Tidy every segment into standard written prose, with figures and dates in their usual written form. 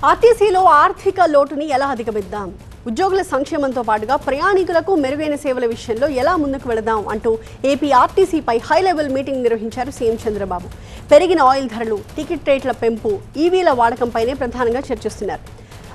ఆర్టీసీలో ఆర్థిక లోటుని ఎలా అధిగమిద్దాం, ఉద్యోగుల సంక్షేమంతో పాటుగా ప్రయాణికులకు మెరుగైన సేవల విషయంలో ఎలా ముందుకు వెళదాం అంటూ ఏపీ ఆర్టీసీపై హై లెవెల్ మీటింగ్ నిర్వహించారు సీఎం చంద్రబాబు. పెరిగిన ఆయిల్ ధరలు, టికెట్ రేట్ల పెంపు, ఈవీల వాడకంపైనే ప్రధానంగా చర్చిస్తున్నారు.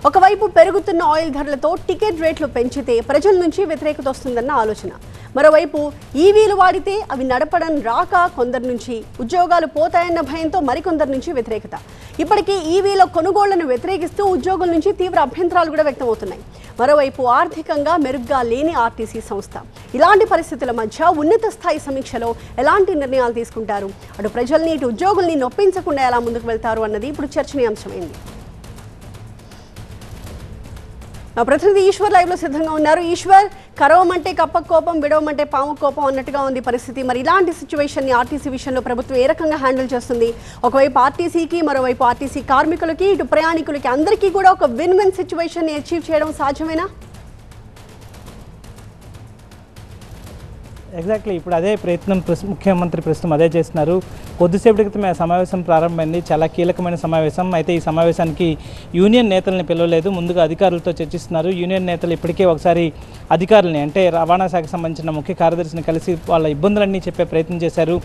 ఒకవైపు పెరుగుతున్న ఆయిల్ ధరలతో టికెట్ రేట్లు పెంచితే ప్రజల నుంచి వ్యతిరేకత వస్తుందన్న ఆలోచన, మరోవైపు ఈవీలు వాడితే అవి నడపడం రాక కొందరి నుంచి, ఉద్యోగాలు పోతాయన్న భయంతో మరికొందరి నుంచి వ్యతిరేకత. ఇప్పటికీ ఈవీల కొనుగోళ్లను వ్యతిరేకిస్తూ ఉద్యోగుల నుంచి తీవ్ర అభ్యంతరాలు కూడా వ్యక్తమవుతున్నాయి. మరోవైపు ఆర్థికంగా మెరుగ్గా లేని ఆర్టీసీ సంస్థ ఇలాంటి పరిస్థితుల మధ్య ఉన్నత స్థాయి సమీక్షలో ఎలాంటి నిర్ణయాలు తీసుకుంటారు, అటు ప్రజల్ని ఇటు ఉద్యోగుల్ని నొప్పించకుండా ఎలా ముందుకు వెళ్తారు అన్నది ఇప్పుడు చర్చనీయాంశమైంది. నా ప్రతినిధి ఈశ్వర్ లైవ్ లో సిద్ధంగా ఉన్నారు. ఈశ్వర్, కరవమంటే కప్పకు కోపం, విడవమంటే పాము కోపం అన్నట్టుగా ఉంది పరిస్థితి. మరి ఇలాంటి సిచ్యువేషన్ ని ఆర్టీసీ విషయంలో ప్రభుత్వం ఏ రకంగా హ్యాండిల్ చేస్తుంది? ఒకవైపు ఆర్టీసీకి, మరోవైపు ఆర్టీసీ కార్మికులకి, ఇటు ప్రయాణికులకి అందరికీ కూడా ఒక విన్ విన్ సిచ్యువేషన్ ని అచీవ్ చేయడం సాధ్యమేనా? ఎగ్జాక్ట్లీ, ఇప్పుడు అదే ప్రయత్నం ముఖ్యమంత్రి ప్రస్తుతం అదే చేస్తున్నారు. కొద్దిసేపటి క్రితం సమావేశం ప్రారంభమైంది, చాలా కీలకమైన సమావేశం. అయితే ఈ సమావేశానికి యూనియన్ నేతల్ని పిలవలేదు, ముందుగా అధికారులతో చర్చిస్తున్నారు. యూనియన్ నేతలు ఇప్పటికే ఒకసారి అధికారులని, అంటే రవాణా శాఖకు సంబంధించిన ముఖ్య కార్యదర్శిని కలిసి వాళ్ళ ఇబ్బందులన్నీ చెప్పే ప్రయత్నం చేశారు.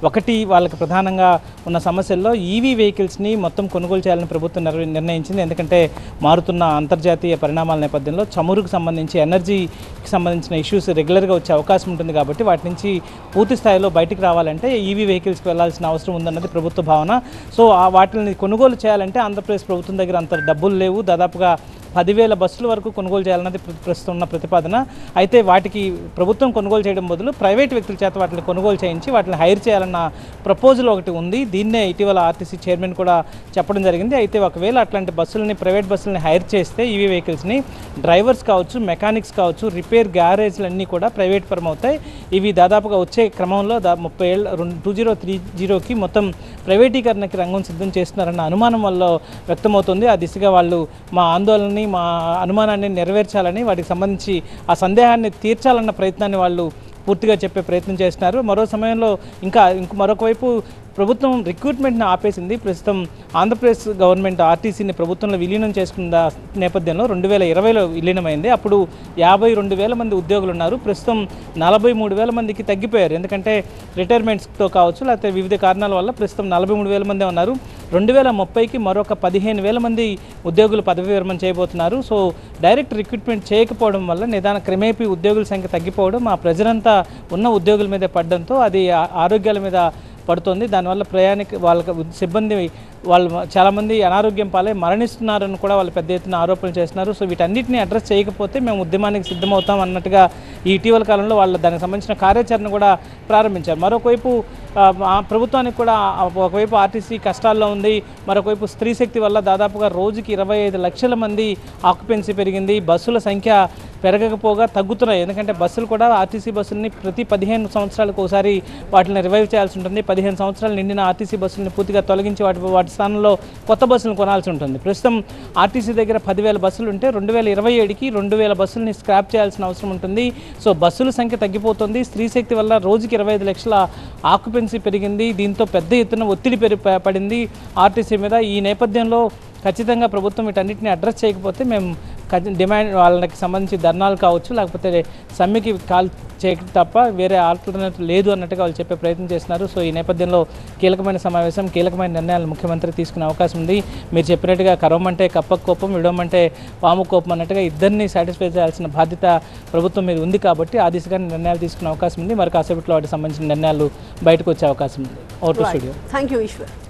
ఒకటి, వాళ్ళకి ప్రధానంగా ఉన్న సమస్యల్లో ఈవీ వెహికల్స్ని మొత్తం కొనుగోలు చేయాలని ప్రభుత్వం నిర్ణయించింది. ఎందుకంటే మారుతున్న అంతర్జాతీయ పరిణామాల నేపథ్యంలో చమురుకు సంబంధించి, ఎనర్జీకి సంబంధించిన ఇష్యూస్ రెగ్యులర్గా వచ్చే అవకాశం ఉంటుంది. కాబట్టి వాటి నుంచి పూర్తి స్థాయిలో బయటికి రావాలంటే ఈవీ వెహికల్స్కి వెళ్లాల్సిన అవసరం ఉందన్నది ప్రభుత్వ భావన. సో వాటిని కొనుగోలు చేయాలంటే ఆంధ్రప్రదేశ్ ప్రభుత్వం దగ్గర అంత డబ్బులు లేవు. దాదాపుగా 10,000 బస్సుల వరకు కొనుగోలు చేయాలన్నది ప్రస్తుతం ఉన్న ప్రతిపాదన. అయితే వాటికి ప్రభుత్వం కొనుగోలు చేయడం బదులు ప్రైవేట్ వ్యక్తుల చేత వాటిని కొనుగోలు చేయించి వాటిని హైర్ చేయాలన్న ప్రపోజల్ ఒకటి ఉంది. దీన్నే ఇటీవల ఆర్టీసీ చైర్మన్ కూడా చెప్పడం జరిగింది. అయితే ఒకవేళ అట్లాంటి బస్సులని, ప్రైవేట్ బస్సులని హైర్ చేస్తే ఈవీ వెహికల్స్ని డ్రైవర్స్ కావచ్చు, మెకానిక్స్ కావచ్చు, రిపేర్ గ్యారేజ్లన్నీ కూడా ప్రైవేట్ పరం అవుతాయి. ఇవి దాదాపుగా వచ్చే క్రమంలో 30 ఏళ్ళ 2030కి మొత్తం ప్రైవేటీకరణకి రంగం సిద్ధం చేస్తున్నారన్న అనుమానం వల్ల వ్యక్తమవుతుంది. ఆ దిశగా వాళ్ళు మా ఆందోళన, మా అనుమానాన్ని నెరవేర్చాలని, వాటికి సంబంధించి ఆ సందేహాన్ని తీర్చాలన్న ప్రయత్నాన్ని వాళ్ళు పూర్తిగా చెప్పే ప్రయత్నం చేస్తున్నారు. మరో సమయంలో మరొక వైపు ప్రభుత్వం రిక్రూట్మెంట్ని ఆపేసింది. ప్రస్తుతం ఆంధ్రప్రదేశ్ గవర్నమెంట్ ఆర్టీసీని ప్రభుత్వంలో విలీనం చేసుకున్న నేపథ్యంలో 2020లో విలీనమైంది. అప్పుడు 52,000 మంది ఉద్యోగులు ఉన్నారు. ప్రస్తుతం 43,000 మందికి తగ్గిపోయారు. ఎందుకంటే రిటైర్మెంట్స్తో కావచ్చు, లేకపోతే వివిధ కారణాల వల్ల ప్రస్తుతం 43,000 మందే ఉన్నారు. 2030కి మరొక 15,000 మంది ఉద్యోగులు పదవి విరమణ చేయబోతున్నారు. సో డైరెక్ట్ రిక్రూట్మెంట్ చేయకపోవడం వల్ల నిదాన క్రమేపీ ఉద్యోగుల సంఖ్య తగ్గిపోవడం, ఆ ప్రెజరంతా ఉన్న ఉద్యోగుల మీద పడడంతో అది ఆరోగ్యాల మీద పడుతుంది. దానివల్ల వాళ్ళకి సిబ్బంది వాళ్ళు చాలామంది అనారోగ్యం పాలై మరణిస్తున్నారని కూడా వాళ్ళు పెద్ద ఎత్తున ఆరోపణలు చేస్తున్నారు. సో వీటన్నిటిని అడ్రస్ చేయకపోతే మేము ఉద్యమానికి సిద్ధమవుతాం అన్నట్టుగా ఈ ఇటీవల కాలంలో వాళ్ళు దానికి సంబంధించిన కార్యాచరణ కూడా ప్రారంభించారు. మరొకవైపు ప్రభుత్వానికి కూడా ఒకవైపు ఆర్టీసీ కష్టాల్లో ఉంది, మరొకవైపు స్త్రీ శక్తి వల్ల దాదాపుగా రోజుకి 25 లక్షల మంది ఆక్యుపెన్సీ పెరిగింది. బస్సుల సంఖ్య పెరగకపోగా తగ్గుతున్నాయి. ఎందుకంటే బస్సులు కూడా, ఆర్టీసీ బస్సులని ప్రతి 15 సంవత్సరాలకు ఒకసారి వాటిని రివైవ్ చేయాల్సి ఉంటుంది. 15 సంవత్సరాలు నిండిన ఆర్టీసీ బస్సులని పూర్తిగా తొలగించి వాటి స్థానంలో కొత్త బస్సులను కొనాల్సి ఉంటుంది. ప్రస్తుతం ఆర్టీసీ దగ్గర 10,000 బస్సులు ఉంటే 2027కి 2,000 బస్సులని స్క్రాప్ చేయాల్సిన అవసరం ఉంటుంది. సో బస్సుల సంఖ్య తగ్గిపోతుంది. స్త్రీ శక్తి వల్ల రోజుకి 25 లక్షల ఆక్యుపెన్సీ పెరిగింది. దీంతో పెద్ద ఎత్తున ఒత్తిడి పడింది ఆర్టీసీ మీద. ఈ నేపథ్యంలో ఖచ్చితంగా ప్రభుత్వం వీటన్నిటిని అడ్రస్ చేయకపోతే మేము డిమాండ్, వాళ్ళకి సంబంధించి ధర్నాలు కావచ్చు, లేకపోతే సమ్మెకి కాల్ చేయక తప్ప వేరే ఆల్టర్నేటివ్ లేదు అన్నట్టుగా వాళ్ళు చెప్పే ప్రయత్నం చేస్తున్నారు. సో ఈ నేపథ్యంలో కీలకమైన సమావేశం, కీలకమైన నిర్ణయాలు ముఖ్యమంత్రి తీసుకునే అవకాశం ఉంది. మీరు చెప్పినట్టుగా కరవమంటే కప్పకు కోపం, విడవమంటే పాము కోపం అన్నట్టుగా ఇద్దరిని సాటిస్ఫై చేయాల్సిన బాధ్యత ప్రభుత్వం మీద ఉంది. కాబట్టి ఆ దిశగా నిర్ణయాలు తీసుకునే అవకాశం ఉంది. మరి కాసేపట్లో వాటికి సంబంధించిన నిర్ణయాలు బయటకు వచ్చే అవకాశం ఉంది. Over to studio. Thank you Eshwar.